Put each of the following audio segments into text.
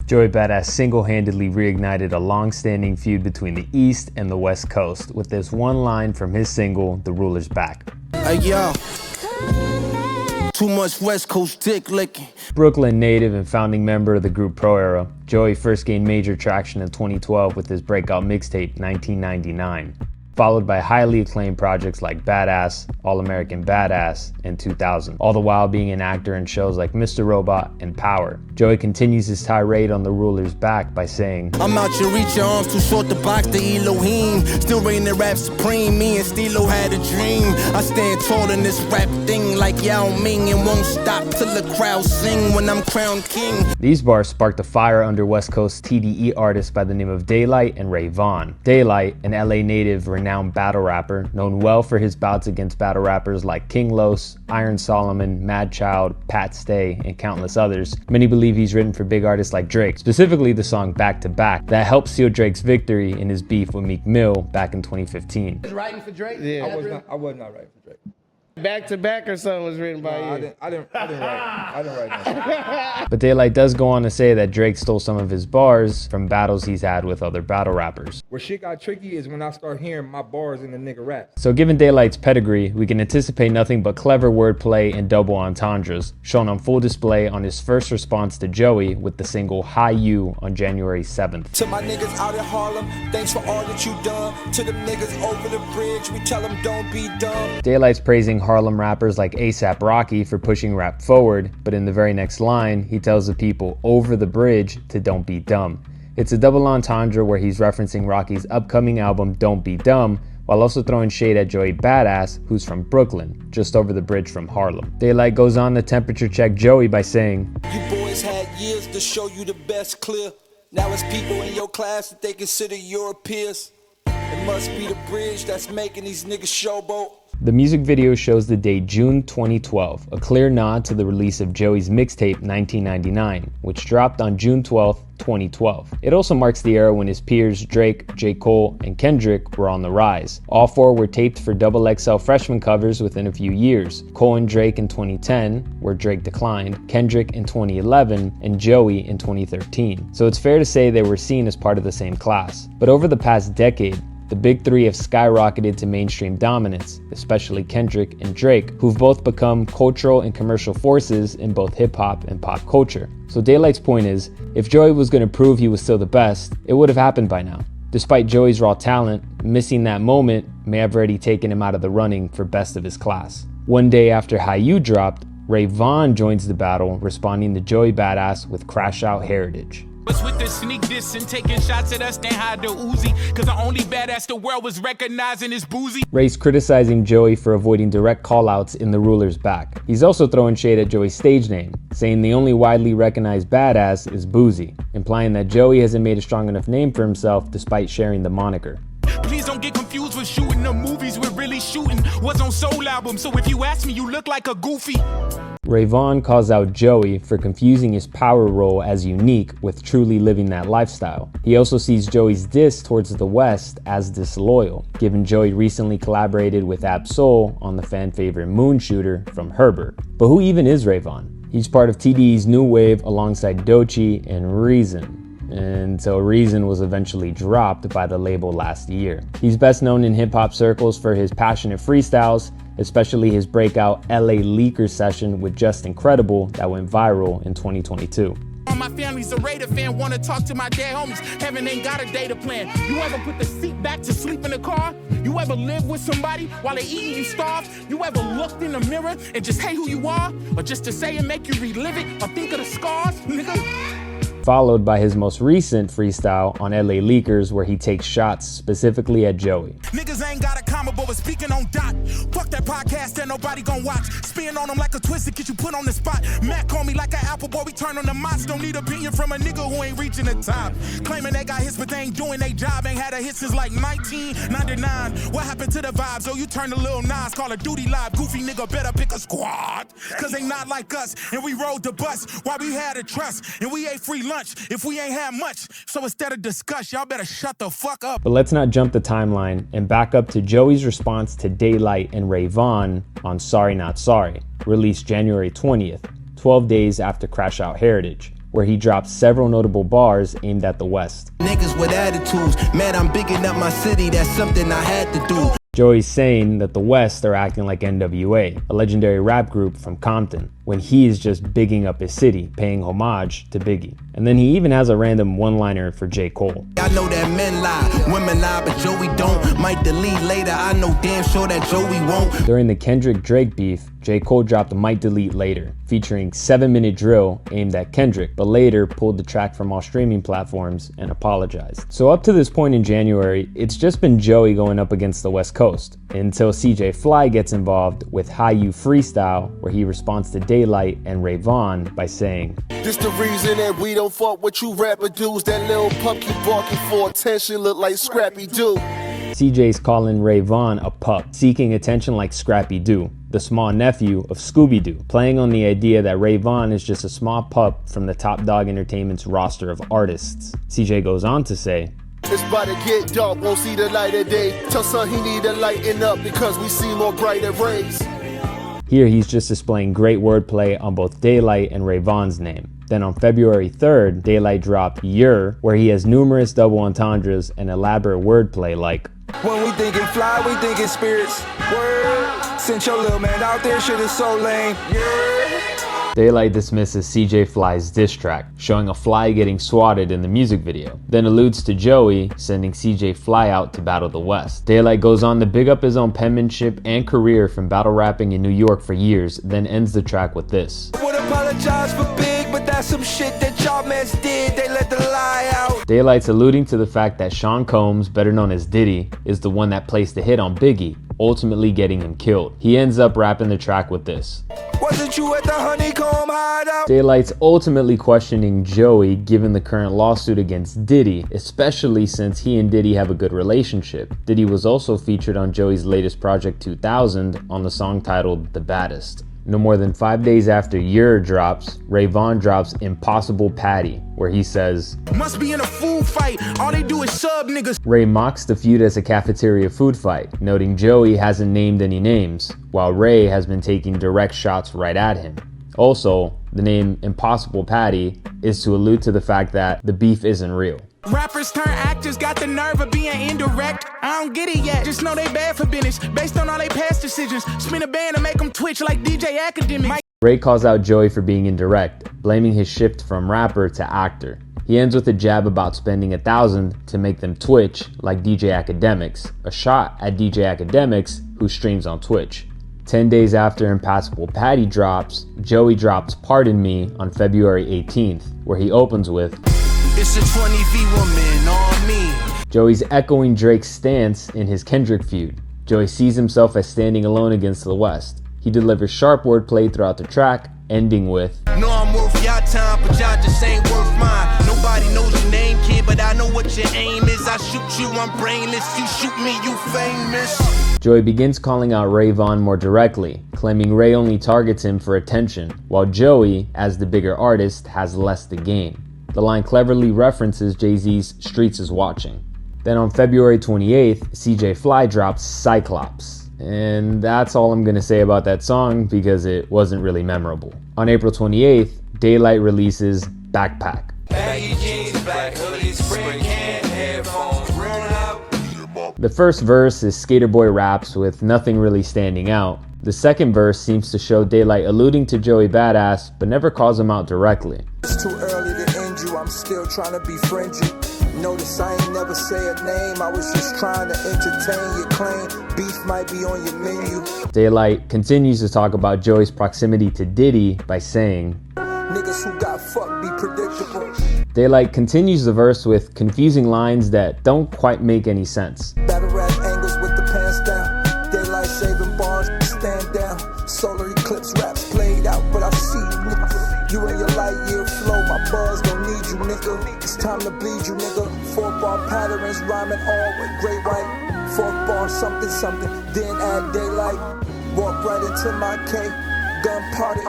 Joey Badass single-handedly reignited a long-standing feud between the East and the West Coast with this one line from his single, The Ruler's Back. Hey yo, too much West Coast dick licking. Brooklyn native and founding member of the group Pro Era, Joey first gained major traction in 2012 with his breakout mixtape 1999, followed by highly acclaimed projects like Badass, All-American Badass, and 2000, all the while being an actor in shows like Mr. Robot and Power. Joey continues his tirade on The Ruler's Back by saying, I'm out to reach your arms too short to box the Elohim. Still reigning the rap supreme, me and Stilo had a dream. I stand tall in this rap thing like Yao Ming and won't stop till the crowd sing when I'm crowned king. These bars sparked a fire under West Coast TDE artists by the name of Daylight and Ray Vaughn. Daylight, an LA native renowned battle rapper, known well for his bouts against battle rappers like King Los, Iron Solomon, Mad Child, Pat Stay, and countless others. Many believe he's written for big artists like Drake, specifically the song Back to Back, that helped seal Drake's victory in his beef with Meek Mill back in 2015. Writing for Drake? Yeah, I was not writing for Drake. Back to Back or something was written by you? I didn't write nothing. But Daylight does go on to say that Drake stole some of his bars from battles he's had with other battle rappers. Where shit got tricky is when I start hearing my bars in the nigga raps. So given Daylight's pedigree, we can anticipate nothing but clever wordplay and double entendres, shown on full display on his first response to Joey with the single Hi You on January 7th. To my niggas out in Harlem, thanks for all that you done. To them niggas over the bridge, we tell them don't be dumb. Daylight's praising Harlem rappers like A$AP Rocky for pushing rap forward, but in the very next line, he tells the people over the bridge to don't be dumb. It's a double entendre where he's referencing Rocky's upcoming album Don't Be Dumb, while also throwing shade at Joey Badass, who's from Brooklyn, just over the bridge from Harlem. Daylight goes on to temperature check Joey by saying, You boys had years to show you the best clear. Now it's people in your class that they consider your peers. It must be the bridge that's making these niggas showboat. The music video shows the date June 2012, a clear nod to the release of Joey's mixtape 1999, which dropped on June 12, 2012. It also marks the era when his peers Drake, J. Cole, and Kendrick were on the rise. All four were taped for XXL freshman covers within a few years. Cole and Drake in 2010, where Drake declined, Kendrick in 2011, and Joey in 2013. So it's fair to say they were seen as part of the same class. But over the past decade, the big three have skyrocketed to mainstream dominance, especially Kendrick and Drake, who've both become cultural and commercial forces in both hip-hop and pop culture. So Daylight's point is, if Joey was going to prove he was still the best, it would have happened by now. Despite Joey's raw talent, missing that moment may have already taken him out of the running for best of his class. One day after Hi You dropped, Ray Vaughn joins the battle, responding to Joey Badass with Crash Out Heritage. With the sneak diss and taking shots at us, they hide the Uzi. Cause the only badass the world was recognizing is Boozy. Ray's criticizing Joey for avoiding direct callouts in The Ruler's Back. He's also throwing shade at Joey's stage name, saying the only widely recognized badass is Boozy, implying that Joey hasn't made a strong enough name for himself despite sharing the moniker. Please don't get confused with shooting the movies we're really shooting. Was on Soul Album, so if you ask me, you look like a goofy. Ray Vaughn calls out Joey for confusing his power role as unique with truly living that lifestyle. He also sees Joey's diss towards the West as disloyal, given Joey recently collaborated with Ab-Soul on the fan favorite Moon Shooter from Herbert. But who even is Ray Vaughn? He's part of TDE's new wave alongside Doechii and Reason, until Reason was eventually dropped by the label last year. He's best known in hip-hop circles for his passionate freestyles, especially his breakout LA Leaker session with Just Incredible that went viral in 2022. My family's a Raider fan, wanna talk to my dead homies. Heaven ain't got a data plan. You ever put the seat back to sleep in the car? You ever live with somebody while they eating you starve? You ever looked in the mirror and just hate who you are? Or just to say and make you relive it or think of the scars, nigga? Followed by his most recent freestyle on LA Leakers where he takes shots specifically at Joey. Niggas ain't got a combo, but we're speaking on dot. Fuck that podcast that nobody gon' watch. Spin on them like a twist to get you put on the spot. Mac call me like an apple boy, we turn on the mots. Don't need opinion from a nigga who ain't reaching the top. Claiming they got hits, but they ain't doing their job. Ain't had a hit since like 1999. What happened to the vibes? Oh, you turned a little Nas, Call of Duty live. Goofy nigga better pick a squad. Cause they not like us, and we rode the bus while we had a trust. And we ate free lunch if we ain't had much. So instead of discuss, y'all better shut the fuck up. But let's not jump the timeline and back up to Joey's response to Daylight and Ray Vaughn on Sorry Not Sorry, released January 20th, 12 days after Crash Out Heritage. where he dropped several notable bars aimed at the West. Niggas with attitudes, man, I'm bigging up my city, that's something I had to do. Joey's saying that the West are acting like NWA, a legendary rap group from Compton, when he is just bigging up his city, paying homage to Biggie. And then he even has a random one-liner for J. Cole. I know that men lie, women lie, but Joey don't. Might delete later, I know damn sure that Joey won't. During the Kendrick-Drake beef, J. Cole dropped Might Delete Later, featuring 7-minute drill aimed at Kendrick, but later pulled the track from all streaming platforms and apologized. So up to this point in January, it's just been Joey going up against the West Coast, until CJ Fly gets involved with High U Freestyle, where he responds to Daylight and Ray Vaughn by saying, "This the reason that we don't fuck with you rapper dudes. That little pup keep barking for attention, look like Scrappy Doo." CJ's calling Ray Vaughn a pup, seeking attention like Scrappy Doo, the small nephew of Scooby-Doo, playing on the idea that Ray Vaughn is just a small pup from the Top Dog Entertainment's roster of artists. CJ goes on to say, "It's about to get dark, won't see the light of day. Tell son he need to lighten up because we see more brighter rays." Here he's just displaying great wordplay on both Daylight and Ray Vaughn's name. Then on February 3rd, Daylight dropped Yer, where he has numerous double entendres and elaborate wordplay like, "When we thinking fly, we thinking spirits. Word. Sent your little man out there, shit is so lame. Yeah." Daylight dismisses CJ Fly's diss track, showing a fly getting swatted in the music video, then alludes to Joey sending CJ Fly out to battle the West. Daylight goes on to big up his own penmanship and career from battle rapping in New York for years, then ends the track with this. "Would apologize for big, but that's some shit that y'all mans did, they let the lie out." Daylight's alluding to the fact that Sean Combs, better known as Diddy, is the one that placed the hit on Biggie, ultimately getting him killed. He ends up rapping the track with this. "Wasn't you at the honeycomb hideout?" Daylight's ultimately questioning Joey given the current lawsuit against Diddy, especially since he and Diddy have a good relationship. Diddy was also featured on Joey's latest project 2000 on the song titled The Baddest. No more than 5 days after Yer drops, Ray Vaughn drops Impossible Patty, where he says, Must be in a food fight, all they do is sub niggas. Ray mocks the feud as a cafeteria food fight, noting Joey hasn't named any names, while Ray has been taking direct shots right at him. Also, the name Impossible Patty is to allude to the fact that the beef isn't real. Rappers turn actors got the nerve of being indirect. I don't get it yet, just know they bad for business based on all they past decisions. Spin a band and make them twitch like DJ Academic. Ray calls out Joey for being indirect, blaming his shift from rapper to actor. He ends with a jab about spending $1,000 to make them twitch like DJ Academics, a shot at DJ Academics who streams on Twitch. 10 days after Impossible Patty drops, Joey drops Pardon Me on February 18th, where he opens with, It's a 20v woman on me. Joey's echoing Drake's stance in his Kendrick feud. Joey sees himself as standing alone against the West. He delivers sharp wordplay throughout the track, ending with, No, I'm worth your time, but y'all just ain't worth mine. Nobody knows your name, kid, but I know what your aim is. I shoot you, I'm brainless. You shoot me, you famous. Joey begins calling out Ray Vaughn more directly, claiming Ray only targets him for attention, while Joey, as the bigger artist, has less to gain. The line cleverly references Jay-Z's Streets is Watching. Then on February 28th, CJ Fly drops Cyclops. And that's all I'm gonna say about that song because it wasn't really memorable. On April 28th, Daylight releases Backpack. The first verse is Skater Boy raps with nothing really standing out. The second verse seems to show Daylight alluding to Joey Badass, but never calls him out directly. It's too early to end you, I'm still trying to befriend you. Notice I ain't never say a name, I was just trying to entertain your claim. Beef might be on your menu. Daylight continues to talk about Joey's proximity to Diddy by saying, Niggas who got fucked be predictable. Daylight continues the verse with confusing lines that don't quite make any sense. Battle rap angles with the pants down. Daylight saving bars, stand down. Solar eclipse raps played out, but I see you, nigga. You and your light year flow, my buzz don't need you, nigga. It's time to bleed you, nigga. 4-bar patterns rhyming all with great white. 4-bar something, something, then add daylight. Walk right into my K, gun party.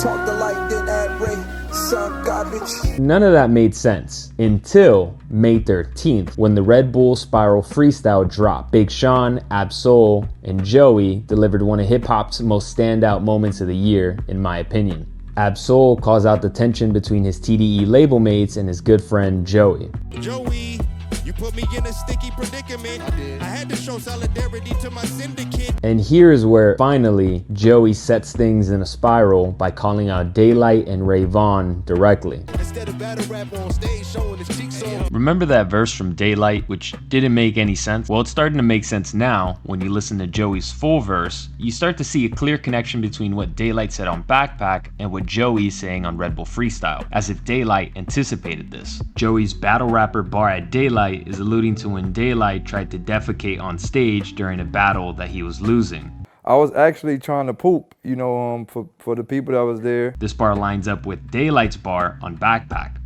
Talk the light, then add Ray. Son garbage. None of that made sense until May 13th when the Red Bull Spiral Freestyle dropped. Big Sean, Ab-Soul, and Joey delivered one of hip-hop's most standout moments of the year, in my opinion. Ab-Soul calls out the tension between his TDE label mates and his good friend Joey. Joey, you put me in a sticky predicament. I had to show solidarity to my syndicate. And here is where finally Joey sets things in a spiral by calling out Daylight and Ray Vaughn directly. Instead of battle rap on stage showing his cheeks on. Remember that verse from Daylight, which didn't make any sense? Well, it's starting to make sense now. When you listen to Joey's full verse, you start to see a clear connection between what Daylight said on Backpack and what Joey's saying on Red Bull Freestyle, as if Daylight anticipated this. Joey's battle rapper bar at Daylight is alluding to when Daylight tried to defecate on stage during a battle that he was losing. I was actually trying to poop, you know, for the people that was there. This bar lines up with Daylight's bar on Backpack.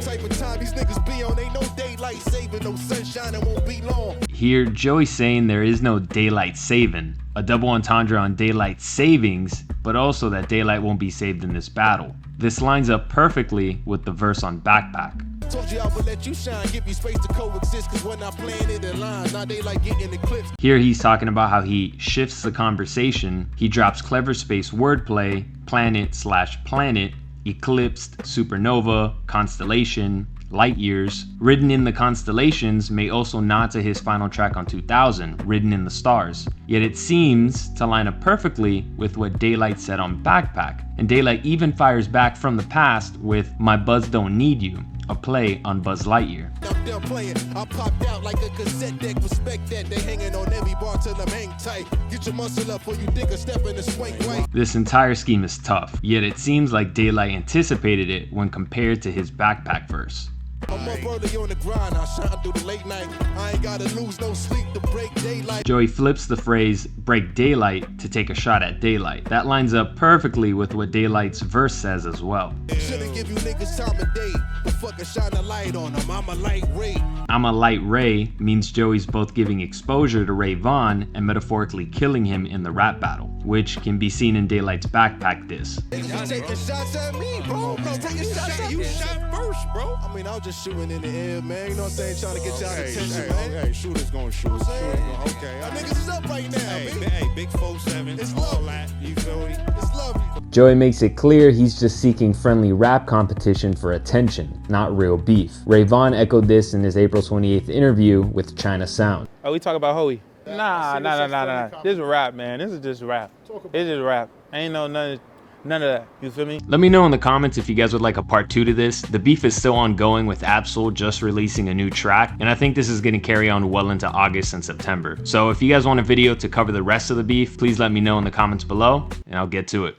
Type of time these niggas be on, ain't no daylight saving, no sunshine, it won't be long. Here, Joey's saying there is no daylight saving, a double entendre on daylight savings, but also that Daylight won't be saved in this battle. This lines up perfectly with the verse on Backpack. Told you I would let you shine, give you space to coexist, cause when I'm playing it in line, now they like getting eclipsed. Here he's talking about how he shifts the conversation. He drops clever space wordplay, planet/planet, eclipsed, supernova, constellation, light years. Written in the Constellations may also nod to his final track on 2000, Written in the Stars. Yet it seems to line up perfectly with what Daylight said on Backpack. And Daylight even fires back from the past with My Buzz Don't Need You, a play on Buzz Lightyear. I'm done playing, I popped out like a cassette deck, respect that, they hanging on every bar till I'm hang tight. Get your muscle up before you dig a step in the swing way. This entire scheme is tough, yet it seems like Daylight anticipated it when compared to his Backpack verse. I'm up early on the grind, I shine through the late night. I ain't gotta lose no sleep to break daylight. Joey flips the phrase break daylight to take a shot at Daylight. That lines up perfectly with what Daylight's verse says as well. Shouldn't give you niggas time of day, but fucking shine a light on them. I'm a light ray. I'm a light ray means Joey's both giving exposure to Ray Vaughn and metaphorically killing him in the rap battle, which can be seen in Daylight's Backpack diss. Niggas be taking shots at me, bro. Taking shots at you shot first, bro. I mean, I was just shooting in the air, man. You know what I'm saying? Trying to get y'all attention, man. Hey, shooters gonna shoot. Okay. Y'all niggas is up right now, Hey, big 4-7. It's all lovely. that. You feel me? It's lovely. Joey makes it clear he's just seeking friendly rap competition for attention, not real beef. Ray Vaughn echoed this in his April 28th interview with China Sound. Oh, we talk about Hoey. Nah. This is rap, man. This is just rap. It's just rap. Ain't no none of that. You feel me? Let me know in the comments if you guys would like a part 2 to this. The beef is still ongoing with Ab-Soul just releasing a new track, and I think this is going to carry on well into August and September. So if you guys want a video to cover the rest of the beef, please let me know in the comments below, and I'll get to it.